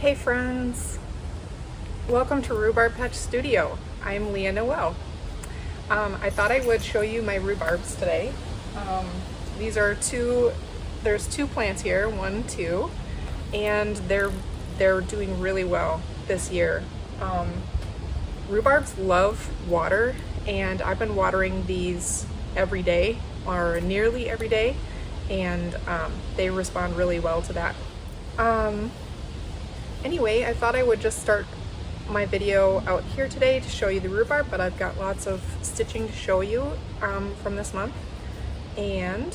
Hey friends, welcome to Rhubarb Pet Studio. I'm Leah Noel. I thought I would show you my rhubarbs today. There's two plants here, 1, 2, and they're doing really well this year. Rhubarbs love water, and I've been watering these every day or nearly every day, and they respond really well to that. Anyway, I thought I would just start my video out here today to show you the rhubarb, but I've got lots of stitching to show you from this month. And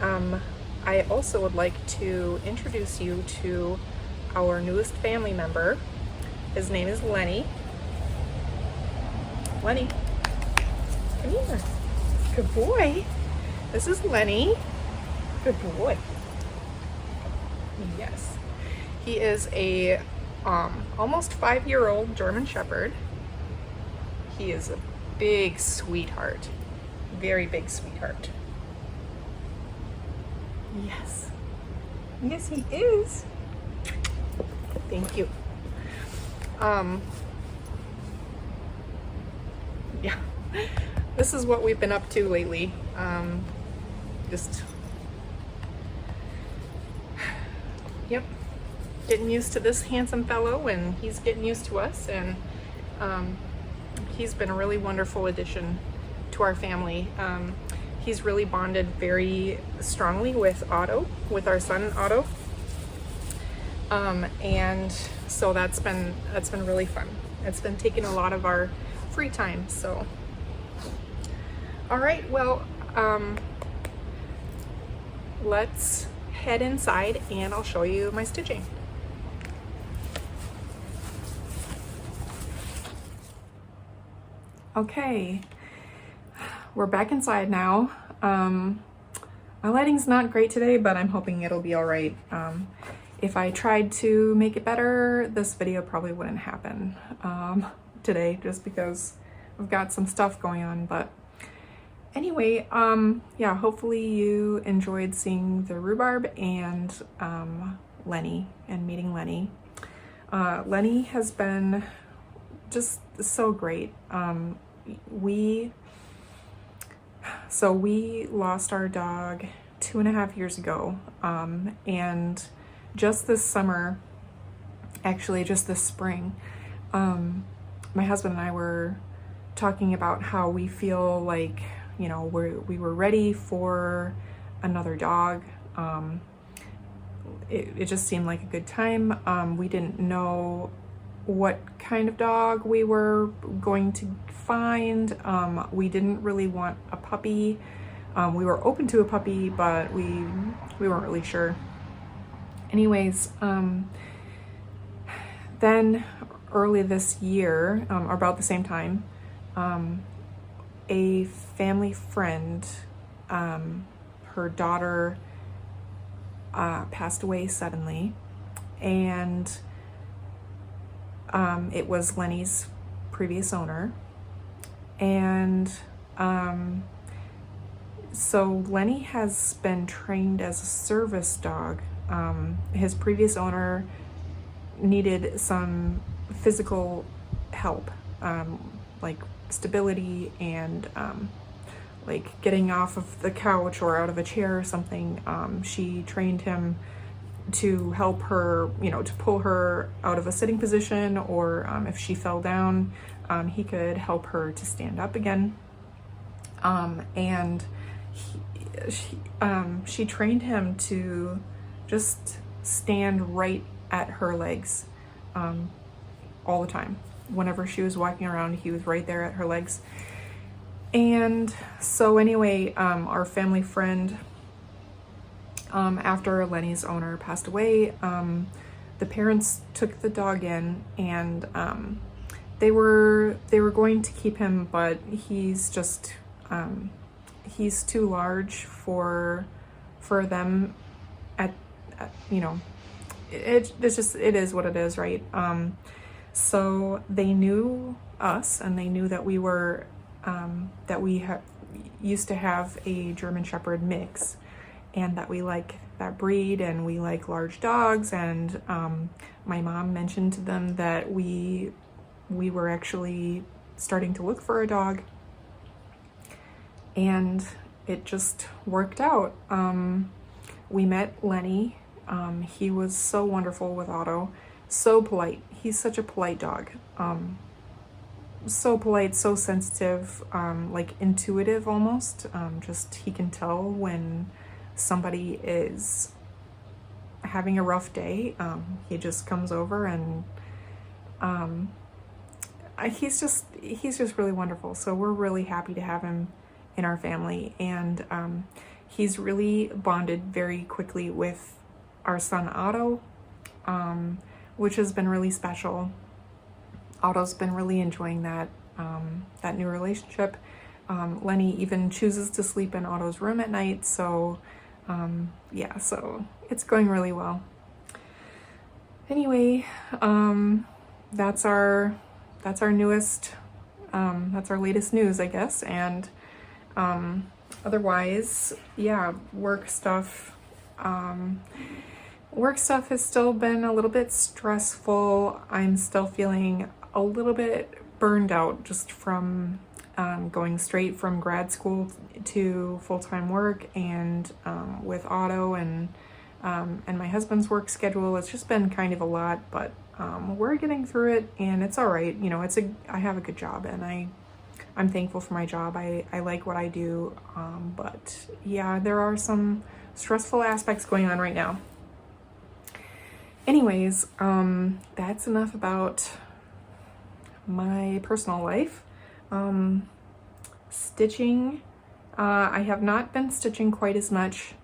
I also would like to introduce you to our newest family member. His name is Lenny. Lenny, come here. Good boy. This is Lenny. Good boy. Yes. He is a almost 5-year-old German Shepherd. He is a big sweetheart. Very big sweetheart. Yes. Yes, he is. Thank you. Yeah. This is what we've been up to lately. Yep. Getting used to this handsome fellow, and he's getting used to us, and he's been a really wonderful addition to our family. He's really bonded very strongly with Otto, with our son Otto, and so that's been really fun. It's been taking a lot of our free time. So all right, well, let's head inside and I'll show you my stitching. Okay, we're back inside now. My lighting's not great today, but I'm hoping it'll be all right. If I tried to make it better, this video probably wouldn't happen today, just because I've got some stuff going on. But anyway, yeah, hopefully you enjoyed seeing the rhubarb and Lenny, and meeting Lenny. Lenny has been just so great. We lost our dog 2.5 years ago, and just this summer, actually just this spring, my husband and I were talking about how we feel like, you know, we were ready for another dog. It just seemed like a good time. We didn't know what kind of dog we were going to find. We didn't really want a puppy. We were open to a puppy, but we weren't really sure. Anyways, then early this year, or about the same time, a family friend, her daughter passed away suddenly, and it was Lenny's previous owner. And so Lenny has been trained as a service dog. His previous owner needed some physical help, like stability and like getting off of the couch or out of a chair or something. She trained him to help her, you know, to pull her out of a sitting position, or if she fell down, he could help her to stand up again. And she trained him to just stand right at her legs all the time. Whenever she was walking around, he was right there at her legs. And so anyway, our family friend, after Lenny's owner passed away, the parents took the dog in, and they were going to keep him, but he's just he's too large for them. You know, it is what it is, right? So they knew us, and they knew that we were used to have a German Shepherd mix, and that we like that breed, and we like large dogs, and my mom mentioned to them that we were actually starting to look for a dog, and it just worked out. We met Lenny. He was so wonderful with Otto, so polite. He's such a polite dog. So polite, so sensitive, like intuitive almost. Just he can tell when somebody is having a rough day. He just comes over, and he's just really wonderful. So we're really happy to have him in our family, and he's really bonded very quickly with our son Otto, which has been really special. Otto's been really enjoying that new relationship. Lenny even chooses to sleep in Otto's room at night, so yeah, so it's going really well. Anyway, that's our newest, that's our latest news, I guess. And otherwise, yeah, work stuff has still been a little bit stressful. I'm still feeling a little bit burned out just from going straight from grad school to full-time work, and with Otto and my husband's work schedule. It's just been kind of a lot, but we're getting through it, and it's all right. You know, I have a good job, and I'm thankful for my job. I like what I do, but yeah, there are some stressful aspects going on right now. Anyways, that's enough about my personal life. Stitching, I have not been stitching quite as much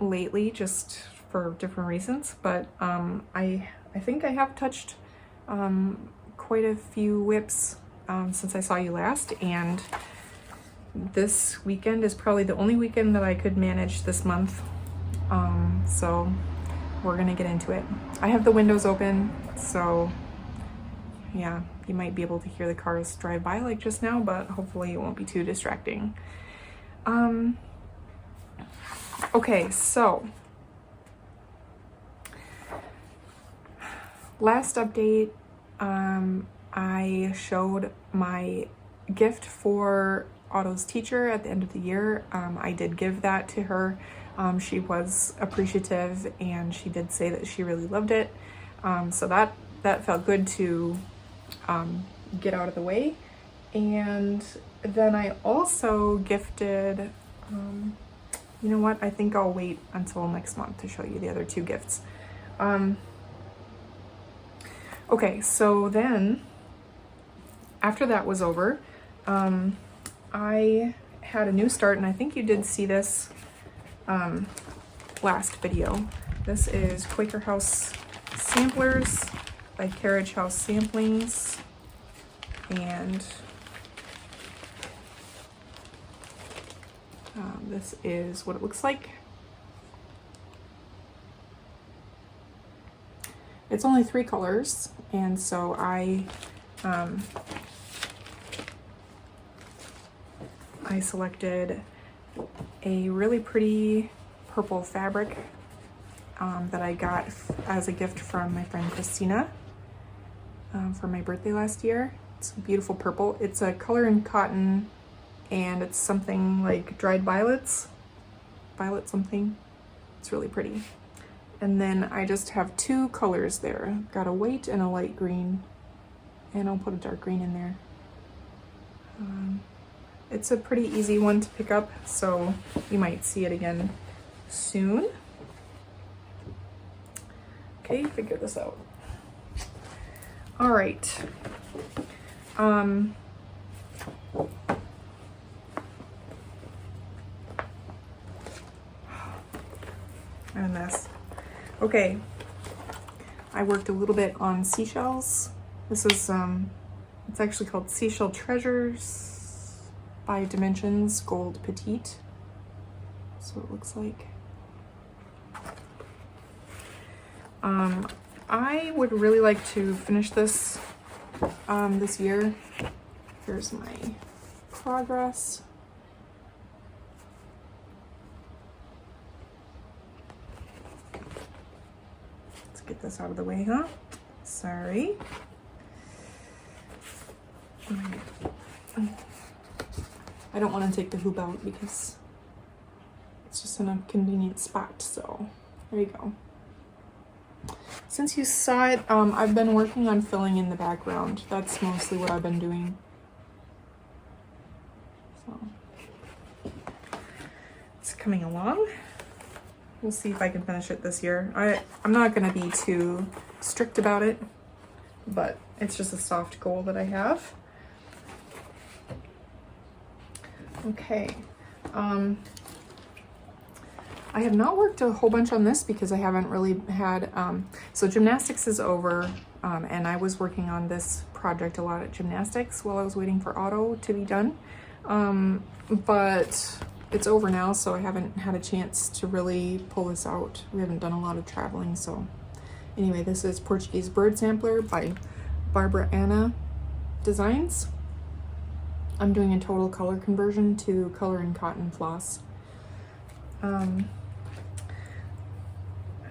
lately, just for different reasons, but I think I have touched quite a few whips since I saw you last, and this weekend is probably the only weekend that I could manage this month, so we're gonna get into it. I have the windows open, so yeah, you might be able to hear the cars drive by like just now, but hopefully it won't be too distracting. Okay, so last update, I showed my gift for Otto's teacher at the end of the year. I did give that to her. She was appreciative, and she did say that she really loved it. So that felt good to get out of the way. And then I also gifted, you know what, I think I'll wait until next month to show you the other two gifts. Okay, so then after that was over, I had a new start, and I think you did see this last video. This is Quaker House Samplers by Carriage House Samplings, and this is what it looks like. It's only 3 colors, and so I selected a really pretty purple fabric that I got as a gift from my friend Christina for my birthday last year. It's a beautiful purple. It's a color in cotton, and it's something like dried violets, violet something. It's really pretty. And then I just have 2 colors there. Got a white and a light green, and I'll put a dark green in there. It's a pretty easy one to pick up, so you might see it again soon. Okay, figure this out. All right. I'm a mess. Okay, I worked a little bit on seashells. This is, it's actually called Seashell Treasures by Dimensions Gold Petite. That's what it looks like. I would really like to finish this this year. Here's my progress. this out of the way, huh? Sorry. I don't want to take the hoop out because it's just in a convenient spot, so there you go. Since you saw it, I've been working on filling in the background. That's mostly what I've been doing. So it's coming along. We'll see if I can finish it this year. I'm not gonna be too strict about it, but it's just a soft goal that I have. Okay. I have not worked a whole bunch on this because I haven't really had, so gymnastics is over, and I was working on this project a lot at gymnastics while I was waiting for auto to be done. But it's over now, so I haven't had a chance to really pull this out. We haven't done a lot of traveling, so. Anyway, this is Portuguese Bird Sampler by Barbara Anna Designs. I'm doing a total color conversion to color and cotton floss. I'm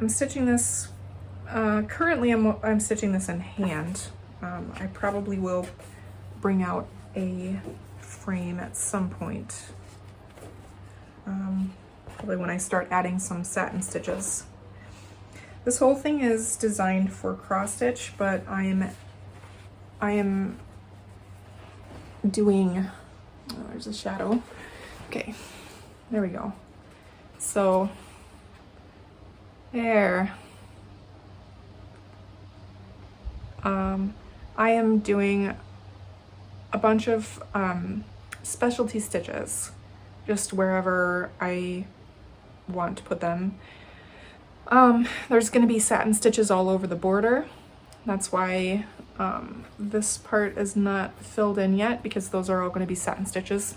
stitching this, currently I'm stitching this in hand. I probably will bring out a frame at some point. Probably when I start adding some satin stitches. This whole thing is designed for cross stitch, but I am doing, oh, there's a shadow. Okay, there we go. So there. I am doing a bunch of specialty stitches, just wherever I want to put them. There's going to be satin stitches all over the border. That's why this part is not filled in yet, because those are all going to be satin stitches.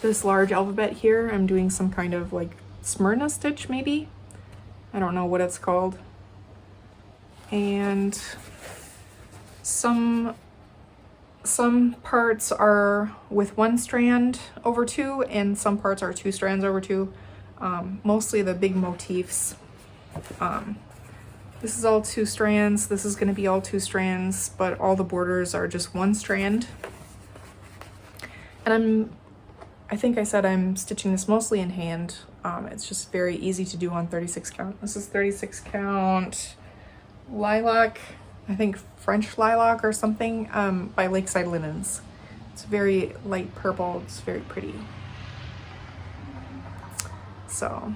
This large alphabet here, I'm doing some kind of like Smyrna stitch maybe. I don't know what it's called. And some parts are with one strand over two, and some parts are two strands over two. Mostly the big motifs. This is all two strands. This is going to be all two strands, but all the borders are just one strand. And I think I said I'm stitching this mostly in hand. It's just very easy to do on 36 count. This is 36 count lilac, I think French lilac or something, by Lakeside Linens. It's very light purple. It's very pretty. So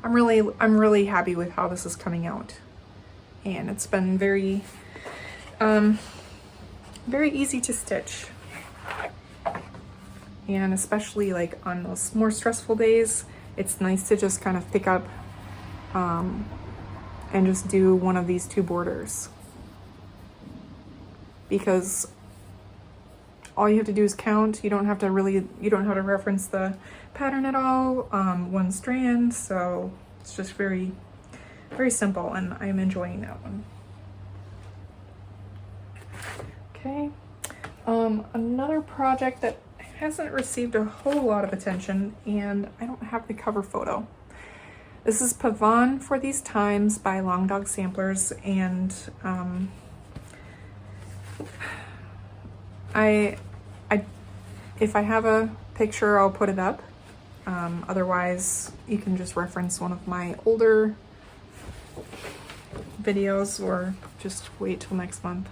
I'm really happy with how this is coming out, and it's been very easy to stitch, and especially like on those more stressful days, it's nice to just kind of pick up and just do one of these two borders, because all you have to do is count. You don't have to reference the pattern at all, one strand, so it's just very, very simple, and I'm enjoying that one. Okay, another project that hasn't received a whole lot of attention, and I don't have the cover photo. This is Pavane for These Times by Long Dog Samplers, and if I have a picture, I'll put it up. Otherwise, you can just reference one of my older videos, or just wait till next month.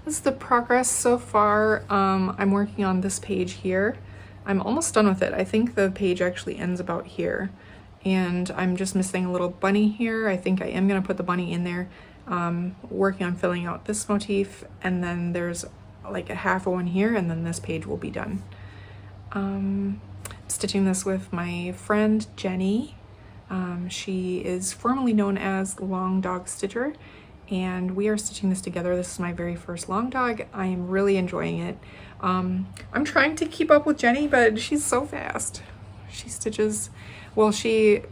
This is the progress so far. I'm working on this page here. I'm almost done with it. I think the page actually ends about here, and I'm just missing a little bunny here. I think I am gonna put the bunny in there. Working on filling out this motif, and then there's like a half of one here, and then this page will be done. Stitching this with my friend Jenny. She is formerly known as Long Dog Stitcher, and we are stitching this together. This is my very first long dog. I am really enjoying it. I'm trying to keep up with Jenny, but she's so fast. She stitches, well, she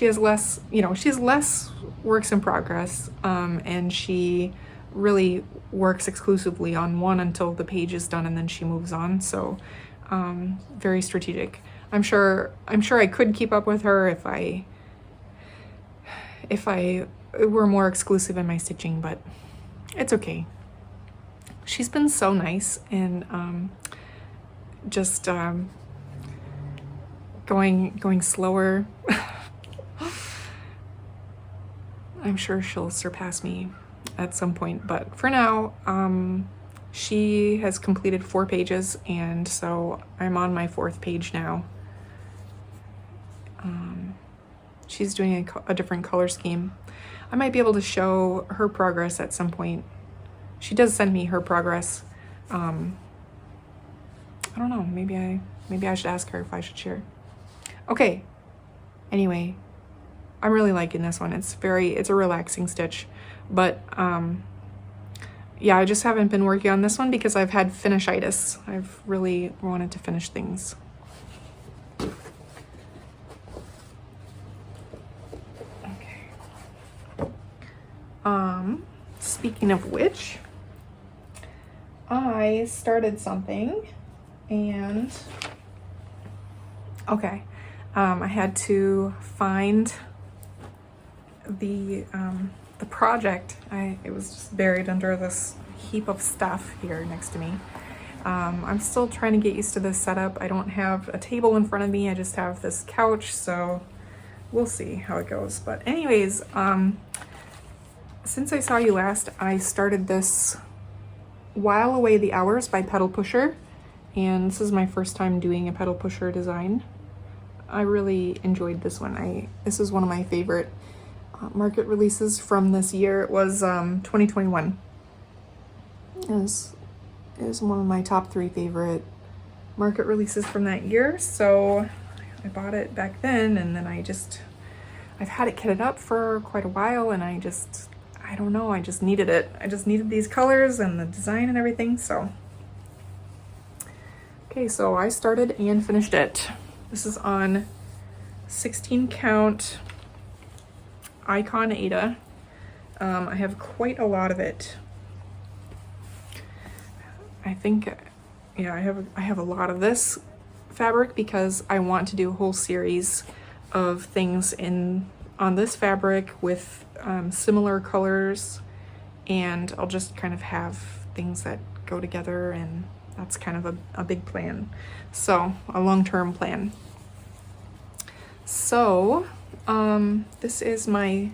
has less, she has less works in progress, and she really works exclusively on one until the page is done, and then she moves on. So very strategic. I'm sure I could keep up with her if I were more exclusive in my stitching, but it's okay. She's been so nice and just going slower. I'm sure she'll surpass me at some point, but for now, she has completed 4 pages, and so I'm on my 4th page now. She's doing a different color scheme. I might be able to show her progress at some point. She does send me her progress. I don't know, maybe I should ask her if I should share. Okay, anyway, I'm really liking this one. It's a relaxing stitch, but yeah, I just haven't been working on this one because I've had Finish-itis. I've really wanted to finish things. Speaking of which, I started something and okay, I had to find the project. It was just buried under this heap of stuff here next to me. I'm still trying to get used to this setup. I don't have a table in front of me. I just have this couch, so we'll see how it goes. But anyways, since I saw you last, I started this While Away the Hours by Petal Pusher, and this is my first time doing a Petal Pusher design. I really enjoyed this one. This is one of my favorite market releases from this year. It was 2021. It was one of my top 3 favorite market releases from that year, so I bought it back then, and then I've had it kitted up for quite a while, and I don't know, I just needed it. I just needed these colors and the design and everything, so. Okay, so I started and finished it. This is on 16 count Icon Ada. I have quite a lot of it. I think, yeah, I have a lot of this fabric because I want to do a whole series of things on this fabric with similar colors, and I'll just kind of have things that go together, and that's kind of a big plan. So, a long-term plan. So, this is my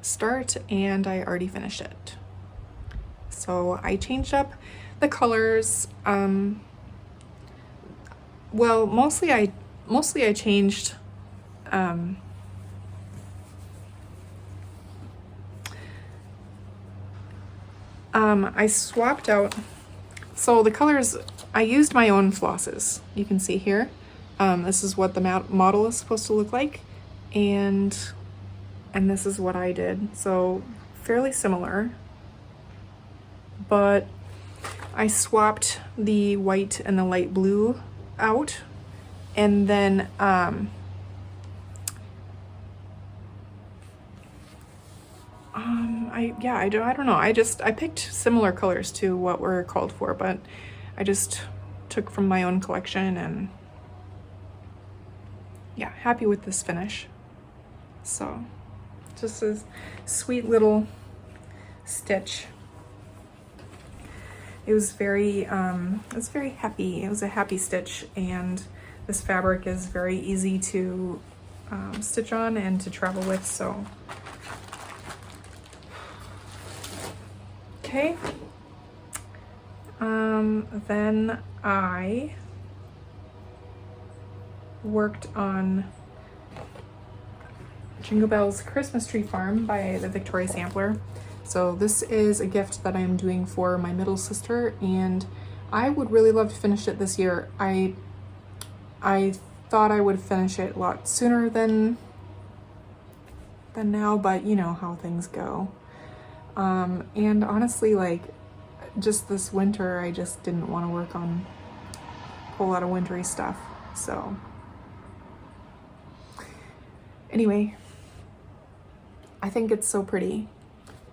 start, and I already finished it. So I changed up the colors. Well, mostly I changed I swapped out, so the colors, I used my own flosses. You can see here. This is what the model is supposed to look like, and this is what I did. So fairly similar, but I swapped the white and the light blue out, and then I don't know. I picked similar colors to what were called for, but I just took from my own collection, and yeah, happy with this finish. So just a sweet little stitch. It was very happy. It was a happy stitch, and this fabric is very easy to stitch on and to travel with, so. Okay. Then I worked on Jingle Bell's Christmas Tree Farm by the Victoria Sampler. So this is a gift that I'm doing for my middle sister, and I would really love to finish it this year. I thought I would finish it a lot sooner than now, but you know how things go. And honestly, like, just this winter, I just didn't want to work on a whole lot of wintry stuff. So anyway, I think it's so pretty.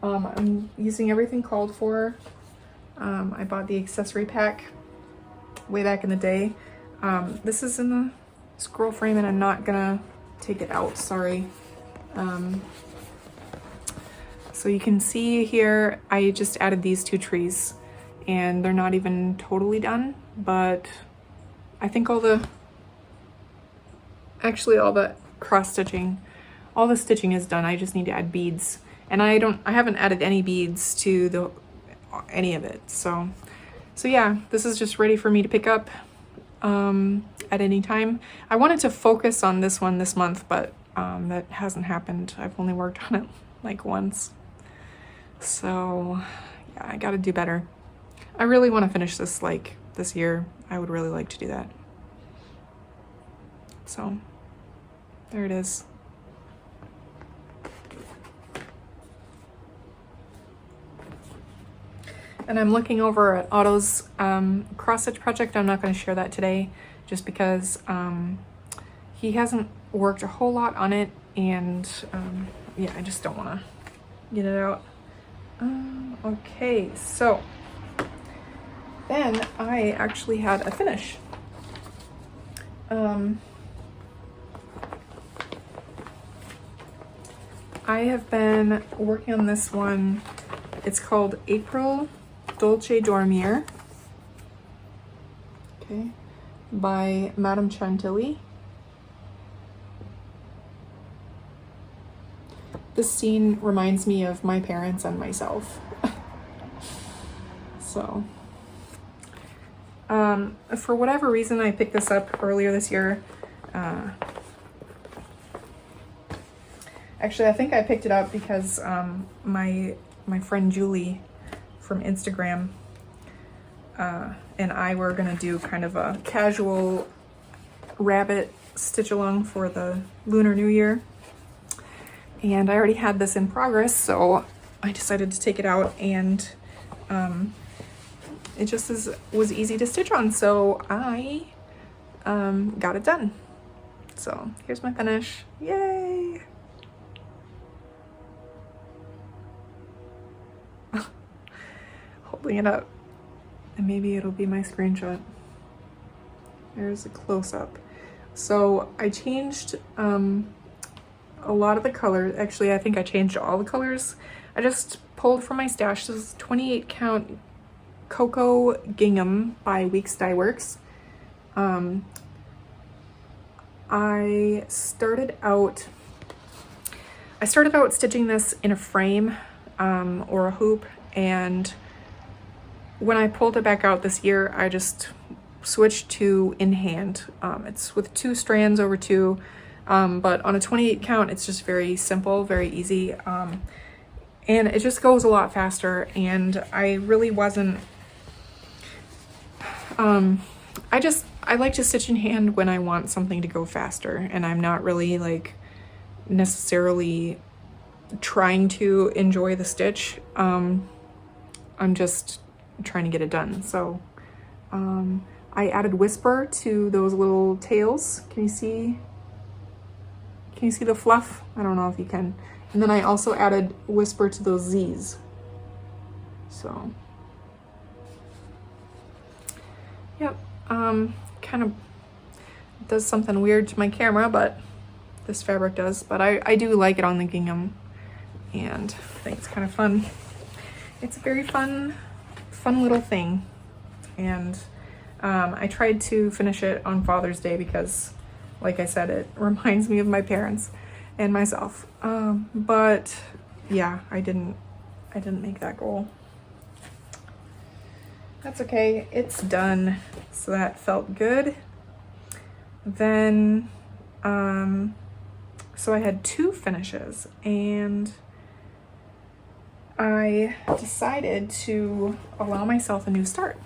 I'm using everything called for. I bought the accessory pack way back in the day. This is in the scroll frame, and I'm not gonna take it out, sorry. So you can see here, I just added these 2 trees and they're not even totally done, but I think all the cross stitching, all the stitching is done. I just need to add beads, and I haven't added any beads to any of it. So yeah, this is just ready for me to pick up at any time. I wanted to focus on this one this month, but that hasn't happened. I've only worked on it like once. So yeah, I gotta do better. I really want to finish this like this year. I would really like to do that. So there it is. And I'm looking over at Otto's cross stitch project. I'm not going to share that today just because he hasn't worked a whole lot on it, and yeah, I just don't want to get it out. Okay, so then I actually had a finish. I have been working on this one. It's called Aprile Dolce Dormire, okay, by Madame Chantilly. This scene reminds me of my parents and myself. So, for whatever reason, I picked this up earlier this year. Actually, I think I picked it up because my friend Julie from Instagram and I were gonna do kind of a casual rabbit stitch along for the Lunar New Year. And I already had this in progress, so I decided to take it out, and it just was easy to stitch on, so I got it done. So here's my finish. Yay! Holding it up, and maybe it'll be my screenshot. There's a close-up. So I changed a lot of the colors. Actually, I think I changed all the colors. I just pulled from my stash. This is 28 count Cocoa Gingham by Weeks Dye Works. I started out stitching this in a frame or a hoop, and when I pulled it back out this year, I just switched to in hand. It's with 2 strands over 2. But on a 28 count, it's just very simple, very easy, and it just goes a lot faster. And I really wasn't, I like to stitch in hand when I want something to go faster, and I'm not really like necessarily trying to enjoy the stitch. I'm just trying to get it done. So I added whisper to those little tails. Can you see the fluff? I don't know if you can. And then I also added whisper to those Z's. So, yep, kind of does something weird to my camera, but this fabric does. But I do like it on the gingham, and I think it's kind of fun. It's a very fun little thing. And I tried to finish it on Father's Day because, like I said, it reminds me of my parents and myself. But yeah, I didn't make that goal. That's okay, it's done. So that felt good. Then, so I had 2 finishes, and I decided to allow myself a new start.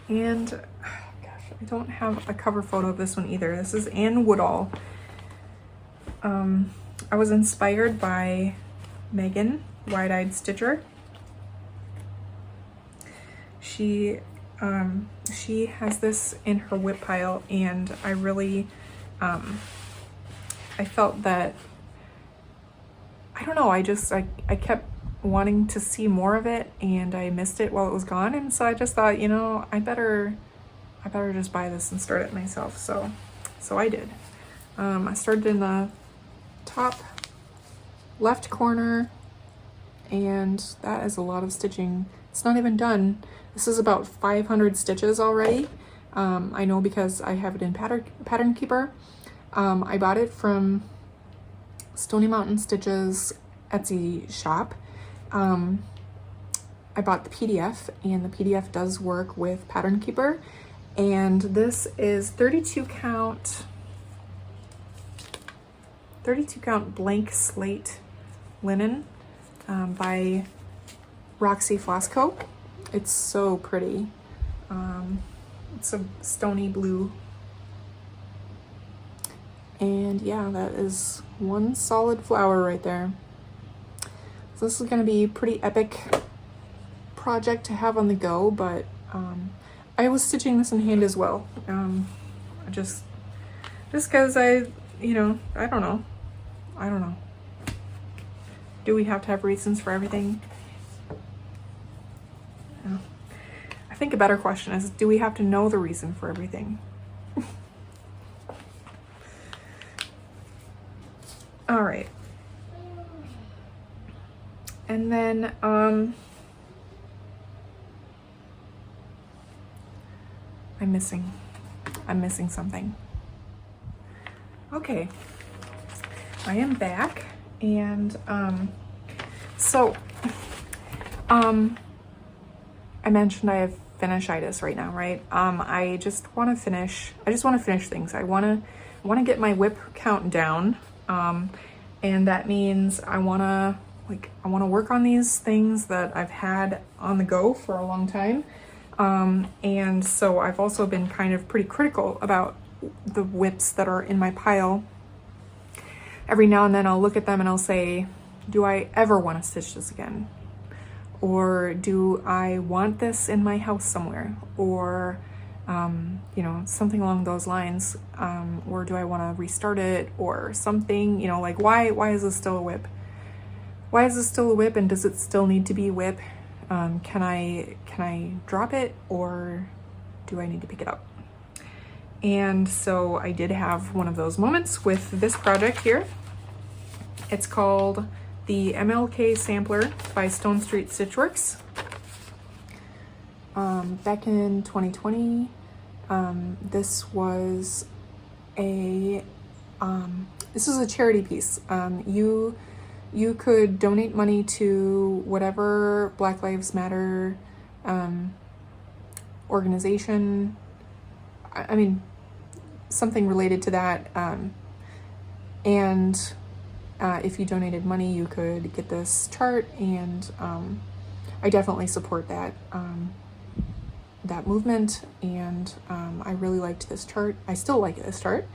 And I don't have a cover photo of this one either. This is in Woodall. I was inspired by Megan, Wide-Eyed Stitcher. She has this in her whip pile, and I really, I felt that, I don't know, I kept wanting to see more of it, and I missed it while it was gone, and so I just thought, you know, I better just buy this and start it myself. So I did. I started in the top left corner, and that is a lot of stitching. It's not even done. This is about 500 stitches already. I know because I have it in Pattern Keeper. I bought it from Stony Mountain Stitches Etsy shop. I bought the PDF, and the PDF does work with Pattern Keeper. And this is 32 count blank slate linen by Roxy Flosco. It's so pretty. It's a stony blue. And yeah, that is one solid flower right there. So this is going to be a pretty epic project to have on the go, but I was stitching this in hand as well. Just because I don't know. Do we have to have reasons for everything? No. I think a better question is, do we have to know the reason for everything? All right. And then, I'm missing something. Okay. I am back, and, I mentioned I have Finish-itis right now, right? I just want to finish things. I want to get my whip count down. And that means I want to work on these things that I've had on the go for a long time. And so I've also been kind of pretty critical about the whips that are in my pile. Every now and then I'll look at them and I'll say, do I ever want to stitch this again? Or do I want this in my house somewhere? Or, something along those lines. Or do I want to restart it or something, like why is this still a whip? Why is this still a whip, and does it still need to be a whip? Can I drop it, or do I need to pick it up? And so I did have one of those moments with this project here. It's called the MLK Sampler by Stone Street Stitchworks. Back in 2020, this was a charity piece. You could donate money to whatever Black Lives Matter organization. I mean, something related to that. And if you donated money, you could get this chart, and I definitely support that movement, and I really liked this chart. I still like this chart.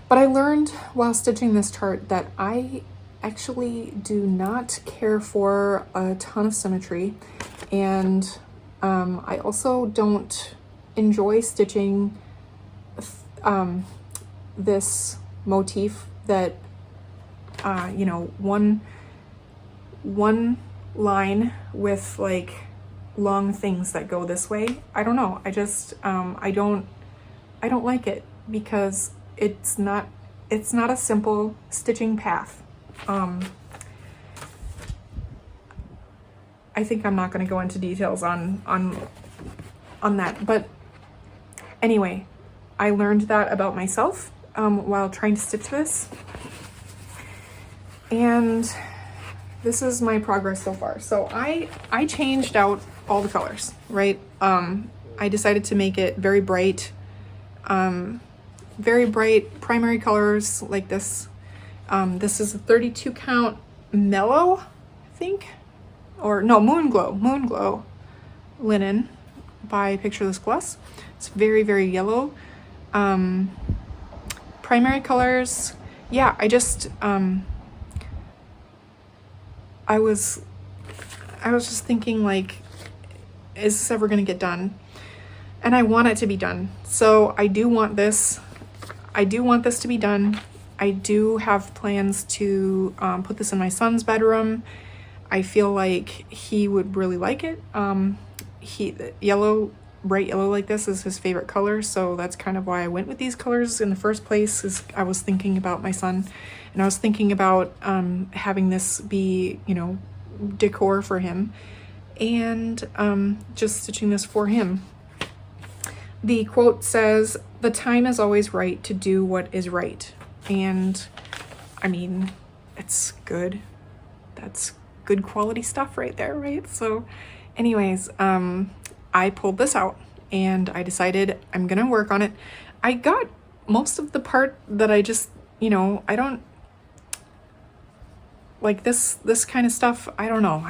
But I learned while stitching this chart that I actually do not care for a ton of symmetry, and I also don't enjoy stitching this motif that one line with like long things that go this way. I don't know. I just I don't like it, because it's not a simple stitching path. I think I'm not going to go into details on that, but anyway, I learned that about myself while trying to stitch this, and this is my progress so far. So I changed out all the colors, right? I decided to make it very bright primary colors like this. This is a 32 count mellow, I think, or no, moon glow linen by Pictureless Plus. It's very, very yellow. Primary colors, yeah, I just I was just thinking, like, is this ever gonna get done? And I want it to be done. So I do want this to be done. I do have plans to put this in my son's bedroom. I feel like he would really like it. Yellow bright yellow like this is his favorite color, so that's kind of why I went with these colors in the first place. Is I was thinking about my son, and I was thinking about having this be, you know, decor for him, and just stitching this for him. The quote says, "The time is always right to do what is right," and I mean, it's good. That's good quality stuff right there, right? So anyways, I pulled this out and I decided I'm gonna work on it. I got most of the part that I just, you know, I don't like this kind of stuff. I don't know.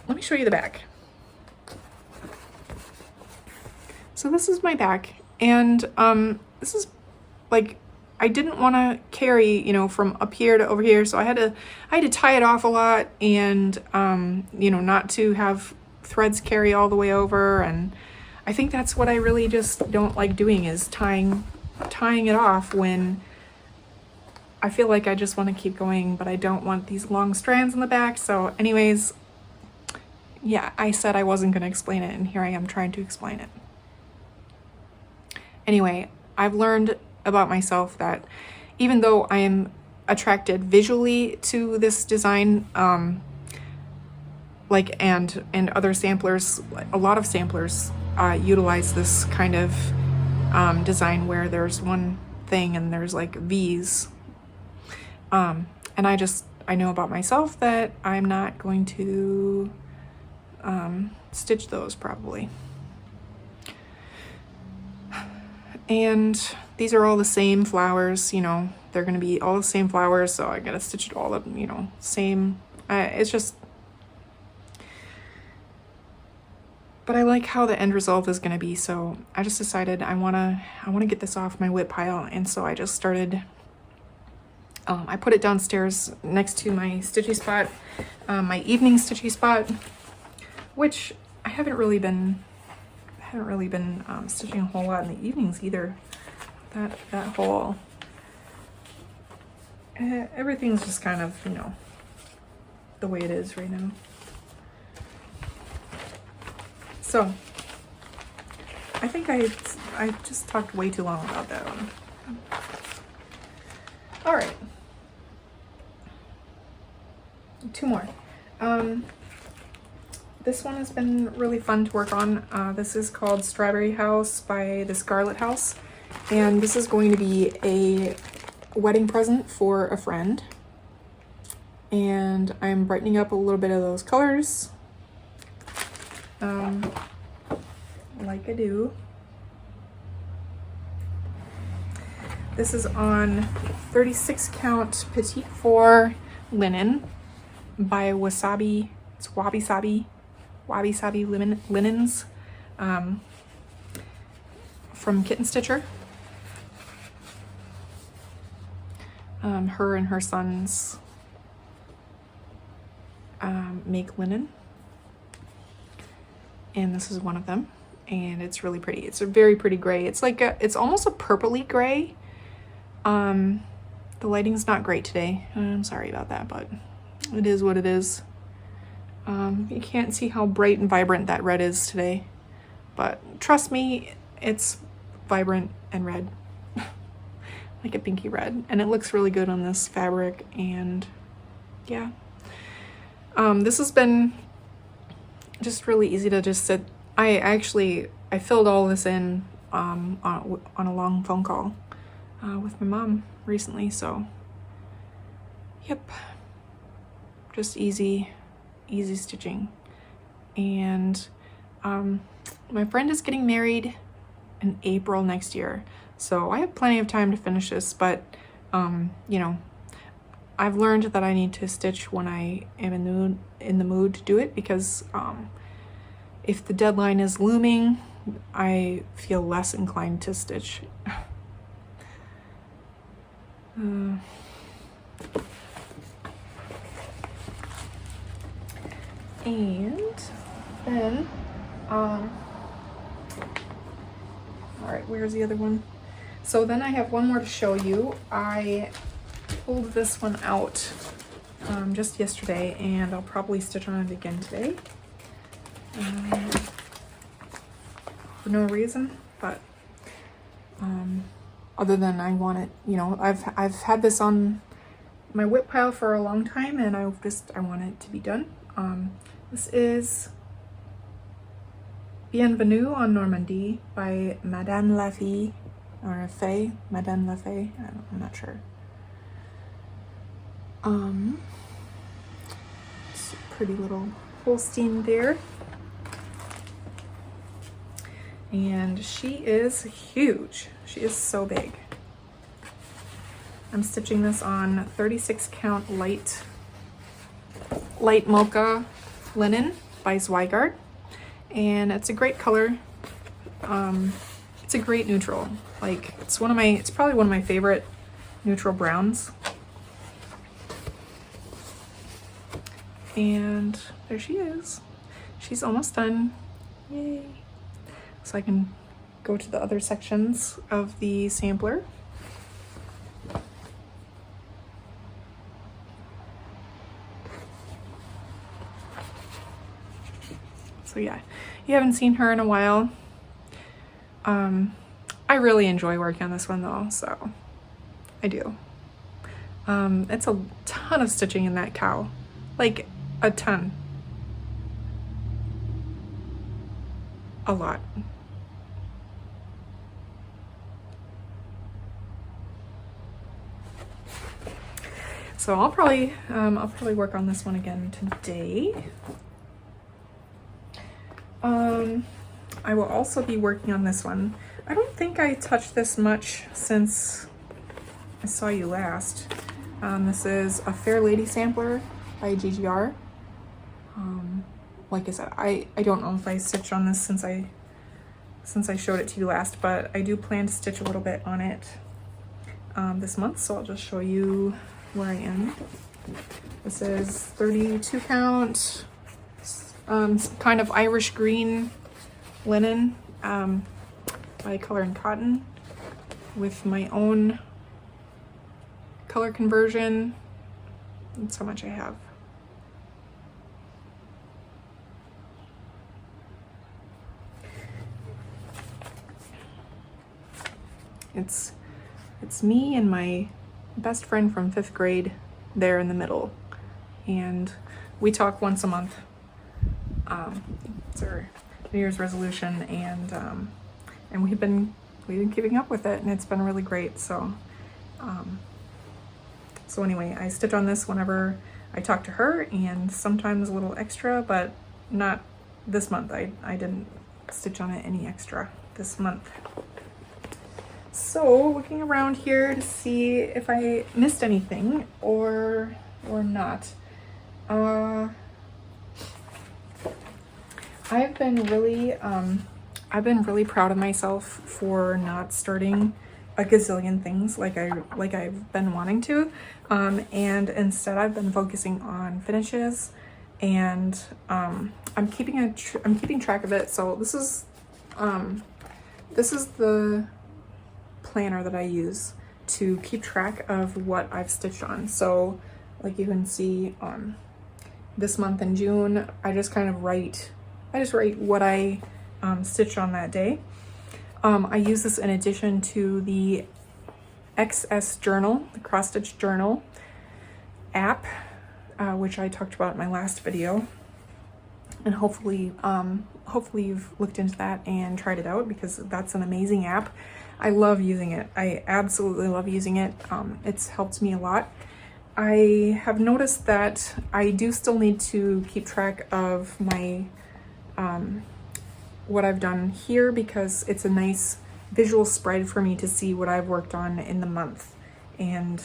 Let me show you the back. So this is my back, and this is like, I didn't want to carry, you know, from up here to over here, so I had to tie it off a lot, and you know, not to have threads carry all the way over. And I think that's what I really just don't like doing, is tying it off when I feel like I just want to keep going, but I don't want these long strands in the back. So anyways, yeah, I said I wasn't going to explain it, and here I am trying to explain it. Anyway, I've learned about myself that even though I am attracted visually to this design, like and other samplers, a lot of samplers utilize this kind of design where there's one thing and there's like V's, and I know about myself that I'm not going to stitch those probably. And these are all the same flowers, you know, they're going to be all the same flowers, so I got to stitch it all up, you know, same. It's just, but I like how the end result is going to be, so I just decided I want to get this off my whip pile, and so I just started, I put it downstairs next to my stitchy spot, my evening stitchy spot, which I haven't really been stitching a whole lot in the evenings either. That whole, everything's just kind of, you know, the way it is right now. So I think I just talked way too long about that one. All right, 2 more. This one has been really fun to work on. This is called Strawberry House by the Scarlet House, and this is going to be a wedding present for a friend, and I'm brightening up a little bit of those colors, like I do. This is on 36 count Petite 4 linen by Wasabi. It's Wabi Sabi linens, from Kittenstitcher. Her and her sons make linen, and this is one of them, and it's really pretty. It's a very pretty gray. It's like it's almost a purpley gray. The lighting's not great today. I'm sorry about that, but it is what it is. You can't see how bright and vibrant that red is today, but trust me, it's vibrant and red, like a pinky red, and it looks really good on this fabric. And yeah, this has been just really easy to just sit. I filled all this in on a long phone call with my mom recently, so yep, just easy stitching. And my friend is getting married in April next year, so I have plenty of time to finish this, but you know, I've learned that I need to stitch when I am in the mood to do it, because if the deadline is looming, I feel less inclined to stitch. And then, all right, where's the other one? So then I have one more to show you. I pulled this one out just yesterday, and I'll probably stitch on it again today. for no reason, but other than I want it, you know, I've had this on my whip pile for a long time, and I want it to be done. This is Bienvenue on Normandie by Madame Lafay, or Fay, Madame Lafay, I'm not sure. It's a pretty little Holstein there. And she is huge. She is so big. I'm stitching this on 36 count light mocha linen by Zweigart. And it's a great color. It's a great neutral. Like, it's probably one of my favorite neutral browns. And there she is. She's almost done. Yay. So I can go to the other sections of the sampler. So yeah, you haven't seen her in a while. I really enjoy working on this one though, so I do. It's a ton of stitching in that cow, like a ton. A lot. So I'll probably work on this one again today. I will also be working on this one. I don't think I touched this much since I saw you last. This is a Fair Lady sampler by Gigi. Like I said, I don't know if I stitched on this since I showed it to you last, but I do plan to stitch a little bit on it this month, so I'll just show you where I am. This is 32 count, kind of Irish green linen by Color and Cotton with my own color conversion. That's how much I have. It's me and my best friend from 5th grade there in the middle, and we talk once a month. It's our New Year's resolution, and we've been keeping up with it, and it's been really great. So so anyway, I stitch on this whenever I talk to her, and sometimes a little extra, but not this month. I didn't stitch on it any extra this month. So looking around here to see if I missed anything or not. I've been really proud of myself for not starting a gazillion things like I've been wanting to, and instead I've been focusing on finishes, and I'm keeping track of it. So this is the planner that I use to keep track of what I've stitched on. So like you can see this month in June, I just write what I stitched on that day. I use this in addition to the XS journal, the cross stitch journal app, which I talked about in my last video, and hopefully you've looked into that and tried it out, because that's an amazing app. I love using it. I absolutely love using it. It's helped me a lot. I have noticed that I do still need to keep track of my what I've done here, because it's a nice visual spread for me to see what I've worked on in the month, and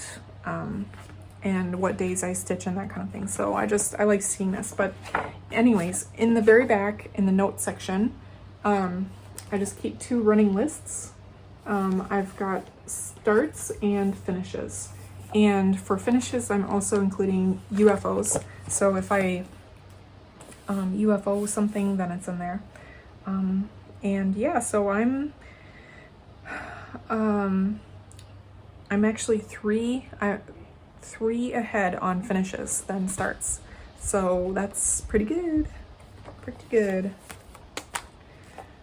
what days I stitch and that kind of thing. So I like seeing this. But anyways, in the very back, in the notes section, I just keep 2 running lists. I've got starts and finishes. And for finishes, I'm also including UFOs. So if I UFO something, then it's in there. And yeah, so I'm actually 3 ahead on finishes than starts. So that's pretty good. pretty good.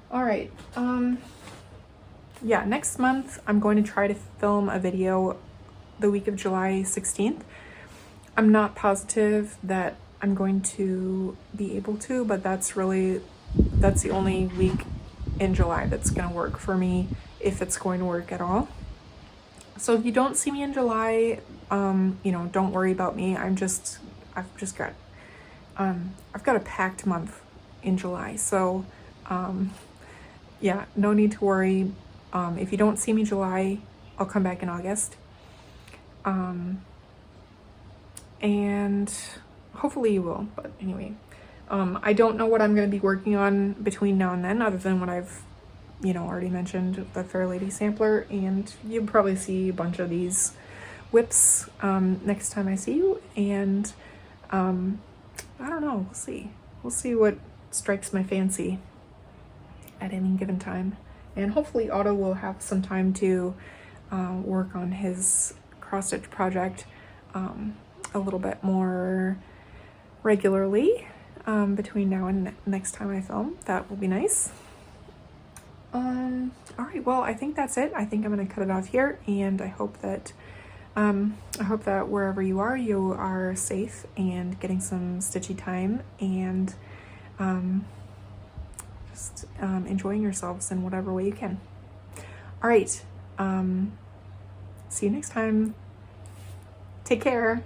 All right, yeah, next month I'm going to try to film a video the week of July 16th. I'm not positive that I'm going to be able to, but that's the only week in July that's gonna work for me, if it's going to work at all. So if you don't see me in July, you know, don't worry about me. I've got a packed month in July, so yeah, no need to worry. If you don't see me July, I'll come back in August. And hopefully you will, but anyway. I don't know what I'm going to be working on between now and then, other than what I've, you know, already mentioned, the Fair Lady sampler, and you'll probably see a bunch of these whips next time I see you, and I don't know, we'll see. We'll see what strikes my fancy at any given time. And hopefully Otto will have some time to work on his cross-stitch project a little bit more regularly between now and next time I film. That will be nice. All right, well, I think that's it. I think I'm gonna cut it off here, and I hope that wherever you are safe and getting some stitchy time, and just enjoying yourselves in whatever way you can. All right, see you next time. Take care.